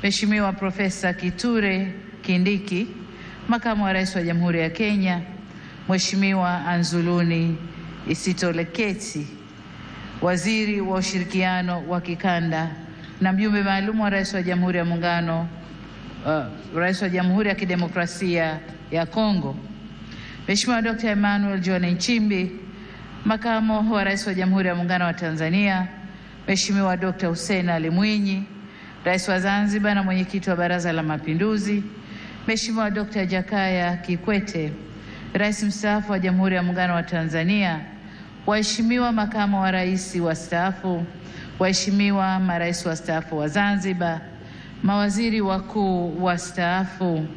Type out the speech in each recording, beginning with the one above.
Mheshimiwa Profesa Kithure Kindiki, Makamu wa Rais wa Jamhuri ya Kenya, Mheshimiwa Anzuluni Isitoleketi, Waziri wa Ushirikiano wa Kikanda na mjumbe maalum wa Rais wa Jamhuri ya Muungano, Rais wa Jamhuri ya Kidemokrasia ya Kongo, Mheshimiwa Dr. Emmanuel John Nchimbi, Makamu wa Rais wa Jamhuri ya Muungano wa Tanzania, Mheshimiwa Dr. Hussein Ali Mwinyi, Rais wa Zanzibar na Mwenyekiti wa Baraza la Mapinduzi, Mheshimiwa Dr. Jakaya Kikwete, Rais mstaafu wa Jamhuri ya Muungano wa Tanzania, waheshimiwa makamu wa rais wastaafu, waheshimiwa marais wastaafu wa Zanzibar, mawaziri wakuu wastaafu,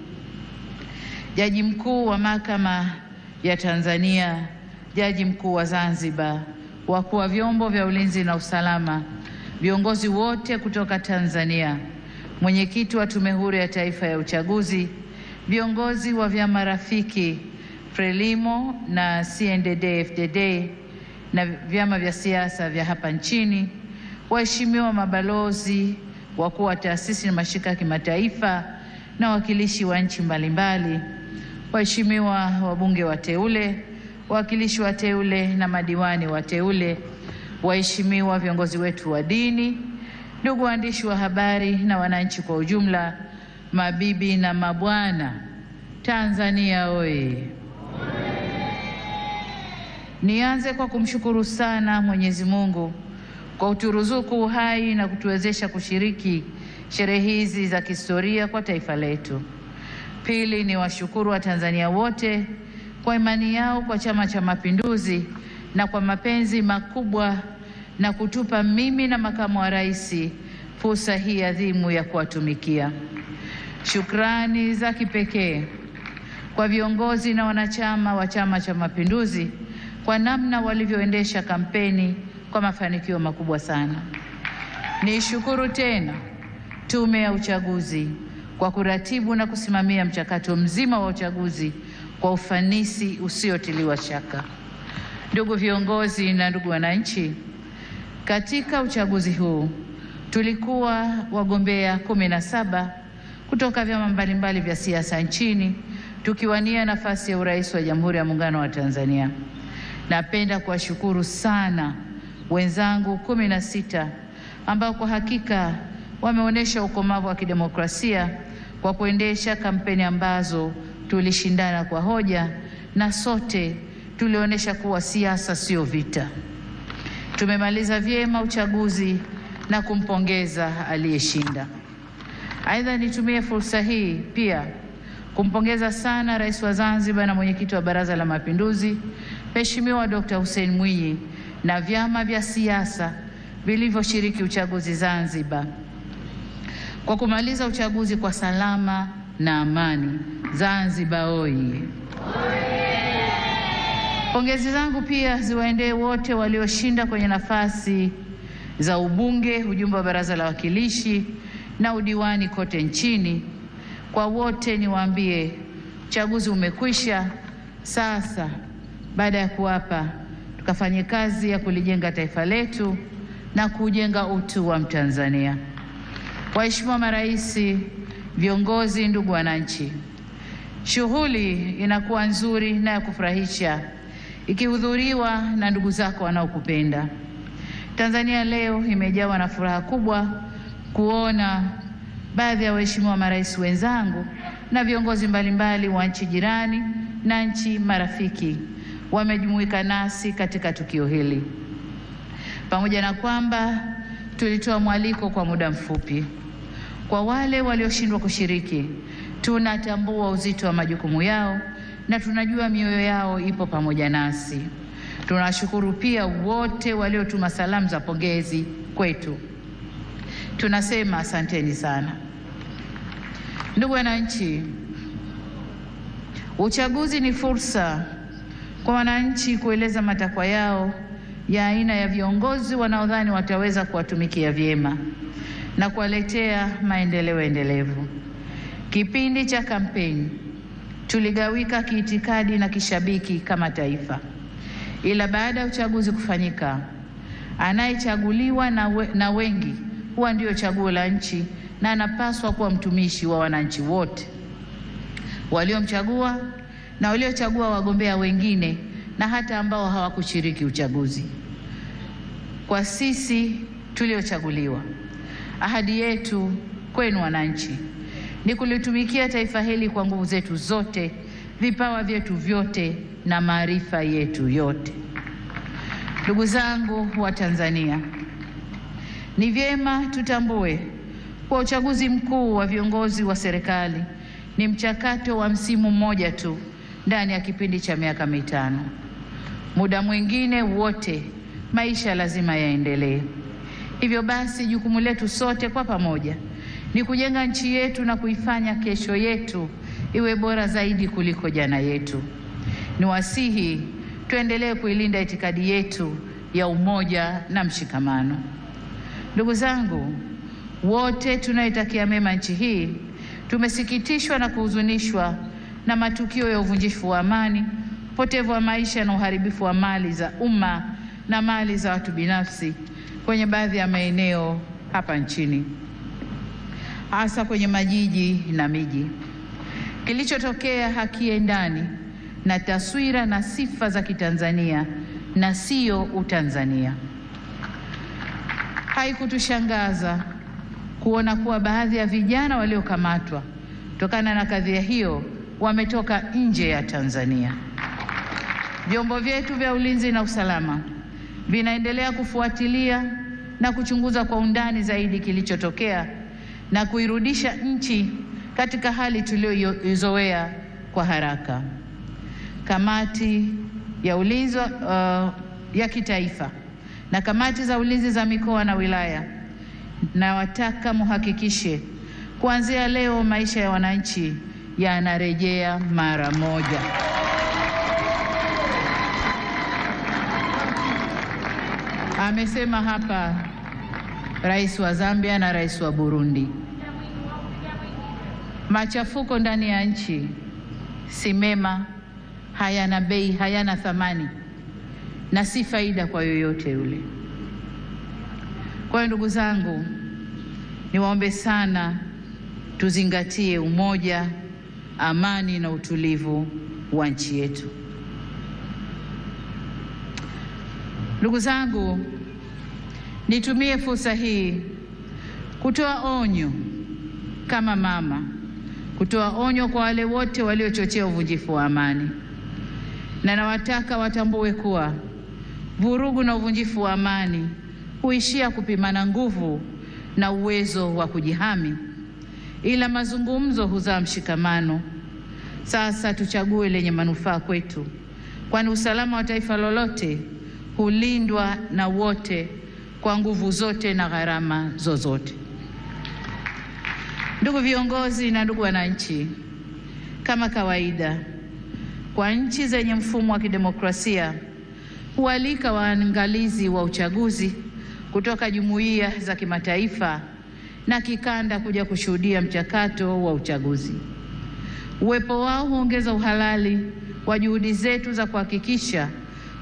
Jaji Mkuu wa Mahakama ya Tanzania, Jaji Mkuu wa Zanzibar, wakuu wa vyombo vya ulinzi na usalama, viongozi wote kutoka Tanzania, mwenyekiti wa Tume Huru ya Taifa ya Uchaguzi, viongozi wa vyama rafiki Frelimo na CNDD-FDD na vyama vya siasa vya hapa nchini, waheshimiwa mabalozi, wakuu wa taasisi na mashirika ya kimataifa na wawakilishi wa nchi mbalimbali, waheshimiwa wabunge wateule, wawakilishi wateule na madiwani wateule, waheshimiwa viongozi wetu wa dini, ndugu waandishi wa habari na wananchi kwa ujumla, mabibi na mabwana, Tanzania oye! Nianze kwa kumshukuru sana Mwenyezi Mungu kwa kuturuzuku uhai na kutuwezesha kushiriki sherehe hizi za kihistoria kwa taifa letu. Pili, ni washukuru Watanzania wote kwa imani yao kwa Chama cha Mapinduzi na kwa mapenzi makubwa na kutupa mimi na makamu wa rais fursa hii adhimu ya kuwatumikia. Shukrani za kipekee kwa viongozi na wanachama wa Chama cha Mapinduzi kwa namna walivyoendesha kampeni kwa mafanikio makubwa sana. Nishukuru tena Tume ya Uchaguzi kwa kuratibu na kusimamia mchakato mzima wa uchaguzi kwa ufanisi usiotiliwa shaka. Ndugu viongozi na ndugu wananchi, katika uchaguzi huu tulikuwa wagombea 17 kutoka vyama mbalimbali vya siasa nchini tukiwania nafasi ya urais wa Jamhuri ya Muungano wa Tanzania. Napenda kuwashukuru sana wenzangu 16 ambao kwa hakika wameonyesha ukomavu wa kidemokrasia kwa kuendesha kampeni ambazo tulishindana kwa hoja na sote tulionyesha kuwa siasa sio vita. Tumemaliza vyema uchaguzi na kumpongeza aliyeshinda. Aidha, nitumie fursa hii pia kumpongeza sana Rais wa Zanzibar na Mwenyekiti wa Baraza la Mapinduzi, Mheshimiwa Dr. Hussein Mwinyi na vyama vya siasa vilivyoshiriki uchaguzi Zanzibar kwa kumaliza uchaguzi kwa salama na amani. Zanzibar oye! Pongezi zangu pia ziwaendee wote walioshinda kwenye nafasi za ubunge, ujumbe wa Baraza la Wawakilishi na udiwani kote nchini. Kwa wote niwaambie, uchaguzi umekwisha. Sasa baada ya kuapa, tukafanye kazi ya kulijenga taifa letu na kujenga utu wa Mtanzania. Waheshimiwa marais, viongozi, ndugu wananchi, shughuli inakuwa nzuri na ya kufurahisha ikihudhuriwa na ndugu zako wanaokupenda. Tanzania leo imejawa na furaha kubwa kuona baadhi ya waheshimiwa marais wenzangu na viongozi mbalimbali wa nchi jirani na nchi marafiki wamejumuika nasi katika tukio hili. Pamoja na kwamba tulitoa mwaliko kwa muda mfupi, kwa wale walioshindwa kushiriki, tunatambua uzito wa majukumu yao na tunajua mioyo yao ipo pamoja nasi. Tunashukuru pia wote waliotuma salamu za pongezi kwetu. Tunasema asanteni sana. Ndugu wananchi, uchaguzi ni fursa kwa wananchi kueleza matakwa yao ya aina ya viongozi wanaodhani wataweza kuwatumikia vyema na kuwaletea maendeleo endelevu. Kipindi cha kampeni tuligawika kiitikadi na kishabiki kama taifa, ila baada ya uchaguzi kufanyika, anayechaguliwa na wengi huwa ndio chaguo la nchi na anapaswa kuwa mtumishi wa wananchi wote waliomchagua na waliochagua wagombea wengine na hata ambao hawakushiriki uchaguzi. Kwa sisi tuliochaguliwa, ahadi yetu kwenu wananchi ni kulitumikia taifa hili kwa nguvu zetu zote, vipawa vyetu vyote na maarifa yetu yote. Ndugu zangu wa Tanzania, ni vyema tutambue kwa uchaguzi mkuu wa viongozi wa serikali ni mchakato wa msimu mmoja tu ndani ya kipindi cha miaka mitano. Muda mwingine wote maisha lazima yaendelee. Hivyo basi jukumu letu sote kwa pamoja ni kujenga nchi yetu na kuifanya kesho yetu iwe bora zaidi kuliko jana yetu. Niwasihi tuendelee kuilinda itikadi yetu ya umoja na mshikamano. Ndugu zangu, wote tunaitakia mema nchi hii, tumesikitishwa na kuhuzunishwa na matukio ya uvunjifu wa amani, upotevu wa maisha na uharibifu wa mali za umma na mali za watu binafsi kwenye baadhi ya maeneo hapa nchini, hasa kwenye majiji na miji. Kilichotokea hakiendani na taswira na sifa za Kitanzania na sio Utanzania. Haikutushangaza kuona kuwa baadhi ya vijana waliokamatwa kutokana na kadhia hiyo wametoka nje ya Tanzania. Vyombo vyetu vya ulinzi na usalama vinaendelea kufuatilia na kuchunguza kwa undani zaidi kilichotokea na kuirudisha nchi katika hali tuliyoizoea kwa haraka. Kamati ya ulinzi ya kitaifa na kamati za ulinzi za mikoa na wilaya, na wataka muhakikishe kuanzia leo maisha ya wananchi yanarejea mara moja. Amesema hapa Rais wa Zambia na Rais wa Burundi. Machafuko ndani ya nchi si mema, hayana bei, hayana thamani na si faida kwa yoyote yule. Kwa hiyo ndugu zangu, niwaombe sana tuzingatie umoja, amani na utulivu wa nchi yetu. Ndugu zangu, nitumie fursa hii kutoa onyo kama mama, kutoa onyo kwa wale wote waliochochea uvunjifu wa amani. Na nawataka watambue kuwa vurugu na uvunjifu wa amani huishia kupimana nguvu na uwezo wa kujihami, ila mazungumzo huzaa mshikamano. Sasa tuchague lenye manufaa kwetu, kwani usalama wa taifa lolote hulindwa na wote kwa nguvu zote na gharama zozote. Ndugu viongozi na ndugu wananchi, kama kawaida kwa nchi zenye mfumo wa kidemokrasia hualika waangalizi wa uchaguzi kutoka jumuiya za kimataifa na kikanda kuja kushuhudia mchakato wa uchaguzi. Uwepo wao huongeza uhalali wa juhudi zetu za kuhakikisha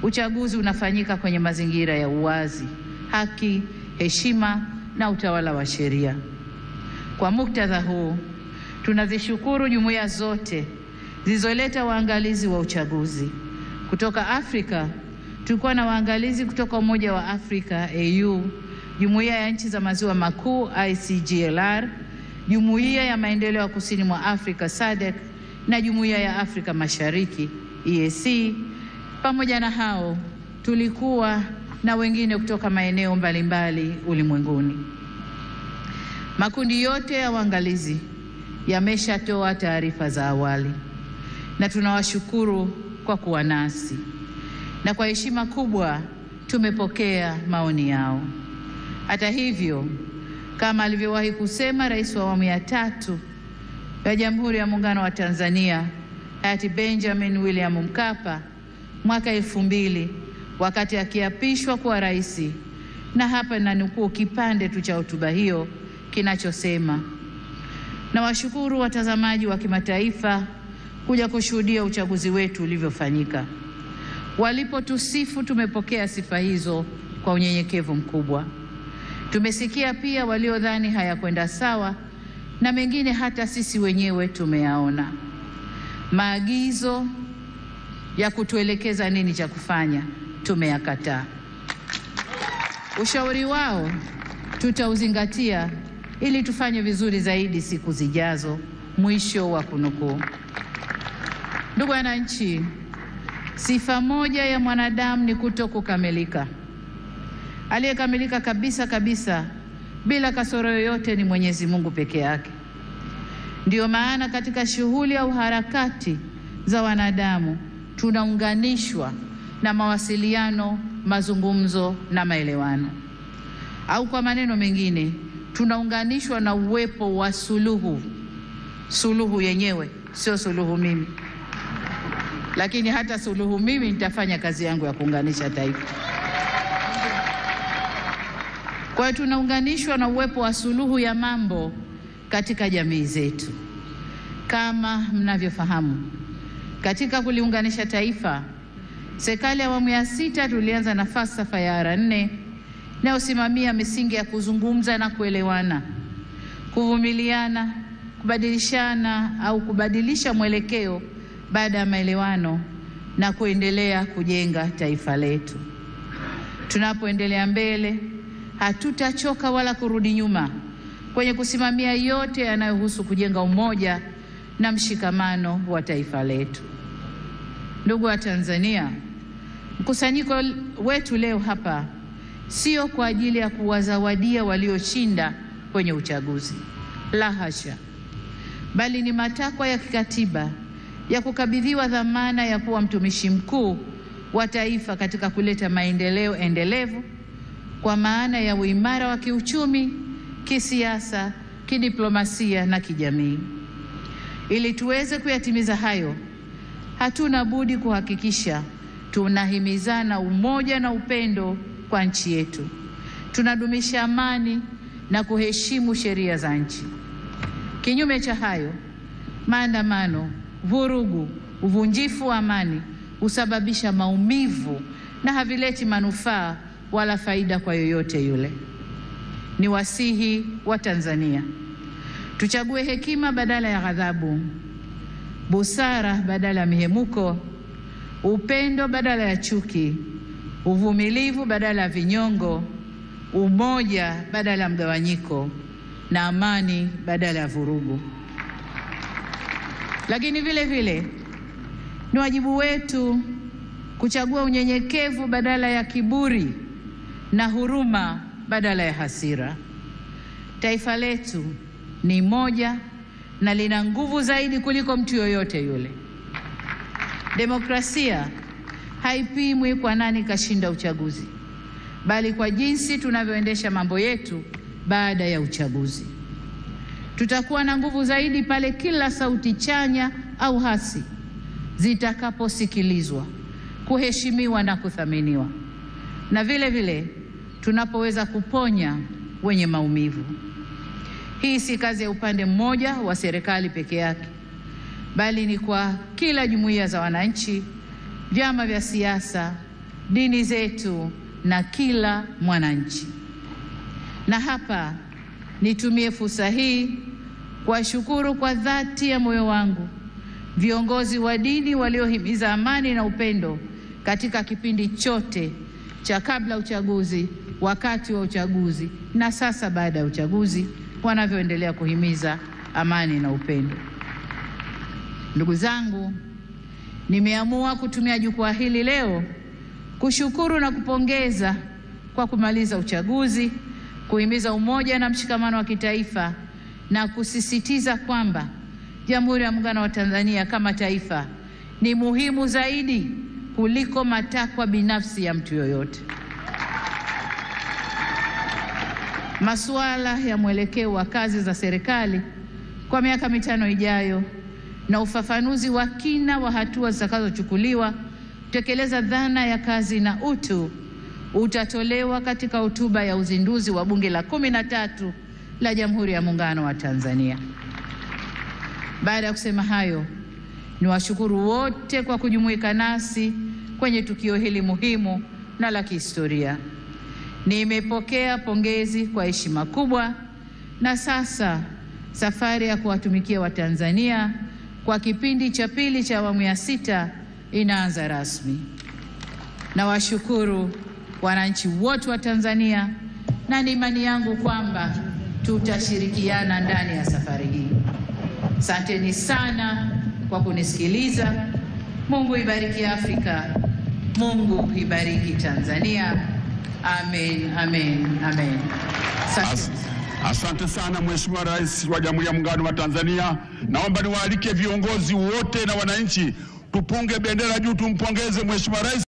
uchaguzi unafanyika kwenye mazingira ya uwazi, haki, heshima na utawala wa sheria. Kwa muktadha huu, tunazishukuru jumuiya zote zilizoleta waangalizi wa uchaguzi. Kutoka Afrika, tulikuwa na waangalizi kutoka Umoja wa Afrika AU, Jumuiya ya Nchi za Maziwa Makuu ICGLR, Jumuiya ya Maendeleo ya Kusini mwa Afrika SADC na Jumuiya ya Afrika Mashariki EAC. Pamoja na hao, tulikuwa na wengine kutoka maeneo mbalimbali ulimwenguni. Makundi yote ya waangalizi yameshatoa taarifa za awali na tunawashukuru kwa kuwa nasi, na kwa heshima kubwa tumepokea maoni yao. Hata hivyo, kama alivyowahi kusema Rais wa awamu ya 3 ya Jamhuri ya Muungano wa Tanzania hayati Benjamin William Mkapa mwaka 2000 wakati akiapishwa kuwa rais, na hapa nanukuu kipande tu cha hotuba hiyo kinachosema: na washukuru watazamaji wa kimataifa kuja kushuhudia uchaguzi wetu ulivyofanyika. Walipotusifu tumepokea sifa hizo kwa unyenyekevu mkubwa. Tumesikia pia waliodhani hayakwenda sawa na mengine hata sisi wenyewe tumeyaona. Maagizo ya kutuelekeza nini cha kufanya tumeyakataa. Ushauri wao tutauzingatia ili tufanye vizuri zaidi siku zijazo. Mwisho wa kunukuu. Ndugu wananchi, sifa moja ya mwanadamu ni kutokukamilika. Aliyekamilika kabisa kabisa bila kasoro yoyote ni Mwenyezi Mungu peke yake. Ndiyo maana katika shughuli au harakati za wanadamu tunaunganishwa na mawasiliano, mazungumzo na maelewano. Au kwa maneno mengine, tunaunganishwa na uwepo wa suluhu. Suluhu yenyewe sio suluhu mimi, lakini hata suluhu mimi nitafanya kazi yangu ya kuunganisha taifa. Kwa hiyo tunaunganishwa na uwepo wa suluhu ya mambo katika jamii zetu. Kama mnavyofahamu, katika kuliunganisha taifa, serikali ya awamu ya 6 tulianza na falsafa ya R4 inayosimamia misingi ya kuzungumza na kuelewana, kuvumiliana, kubadilishana au kubadilisha mwelekeo baada ya maelewano na kuendelea kujenga taifa letu. Tunapoendelea mbele, hatutachoka wala kurudi nyuma kwenye kusimamia yote yanayohusu kujenga umoja na mshikamano wa taifa letu. Ndugu wa Tanzania, mkusanyiko wetu leo hapa sio kwa ajili ya kuwazawadia walioshinda kwenye uchaguzi, la hasha, bali ni matakwa ya kikatiba ya kukabidhiwa dhamana ya kuwa mtumishi mkuu wa taifa katika kuleta maendeleo endelevu kwa maana ya uimara wa kiuchumi, kisiasa, kidiplomasia na kijamii. Ili tuweze kuyatimiza hayo, hatuna budi kuhakikisha tunahimizana umoja na upendo kwa nchi yetu. Tunadumisha amani na kuheshimu sheria za nchi. Kinyume cha hayo, maandamano, vurugu, uvunjifu wa amani husababisha maumivu na havileti manufaa wala faida kwa yoyote yule. Ni wasihi wa Tanzania, tuchague hekima badala ya ghadhabu, busara badala ya mihemuko, upendo badala ya chuki, uvumilivu badala ya vinyongo, umoja badala ya mgawanyiko, na amani badala ya vurugu. Lakini vile vile ni wajibu wetu kuchagua unyenyekevu badala ya kiburi na huruma badala ya hasira. Taifa letu ni moja na lina nguvu zaidi kuliko mtu yoyote yule. Demokrasia haipimwi kwa nani kashinda uchaguzi, bali kwa jinsi tunavyoendesha mambo yetu baada ya uchaguzi. Tutakuwa na nguvu zaidi pale kila sauti chanya au hasi zitakaposikilizwa, kuheshimiwa na kuthaminiwa, na vile vile tunapoweza kuponya wenye maumivu. Hii si kazi ya upande mmoja wa serikali peke yake, bali ni kwa kila jumuiya za wananchi, vyama vya siasa, dini zetu na kila mwananchi. Na hapa nitumie fursa hii kuwashukuru kwa dhati ya moyo wangu viongozi wa dini waliohimiza amani na upendo katika kipindi chote cha kabla uchaguzi, wakati wa uchaguzi na sasa baada ya uchaguzi, wanavyoendelea kuhimiza amani na upendo. Ndugu zangu, nimeamua kutumia jukwaa hili leo kushukuru na kupongeza kwa kumaliza uchaguzi, kuhimiza umoja na mshikamano wa kitaifa na kusisitiza kwamba Jamhuri ya Muungano wa Tanzania kama taifa ni muhimu zaidi kuliko matakwa binafsi ya mtu yoyote. Masuala ya mwelekeo wa kazi za serikali kwa miaka 5 ijayo na ufafanuzi wa kina wa hatua zitakazochukuliwa kutekeleza dhana ya kazi na utu utatolewa katika hotuba ya uzinduzi wa Bunge la 13 la Jamhuri ya Muungano wa Tanzania. Baada ya kusema hayo, niwashukuru wote kwa kujumuika nasi kwenye tukio hili muhimu na la kihistoria. Nimepokea pongezi kwa heshima kubwa, na sasa safari ya kuwatumikia Watanzania kwa kipindi cha pili cha awamu ya 6 inaanza rasmi. Nawashukuru wananchi wote wa Tanzania na ni imani yangu kwamba tutashirikiana ndani ya safari hii. Asanteni sana kwa kunisikiliza. Mungu ibariki Afrika. Mungu ibariki Tanzania. Amen, amen, amen. Asante sana Mheshimiwa Rais wa Jamhuri ya Muungano wa Tanzania. Naomba niwaalike viongozi wote na wananchi tupunge bendera juu, tumpongeze Mheshimiwa Rais.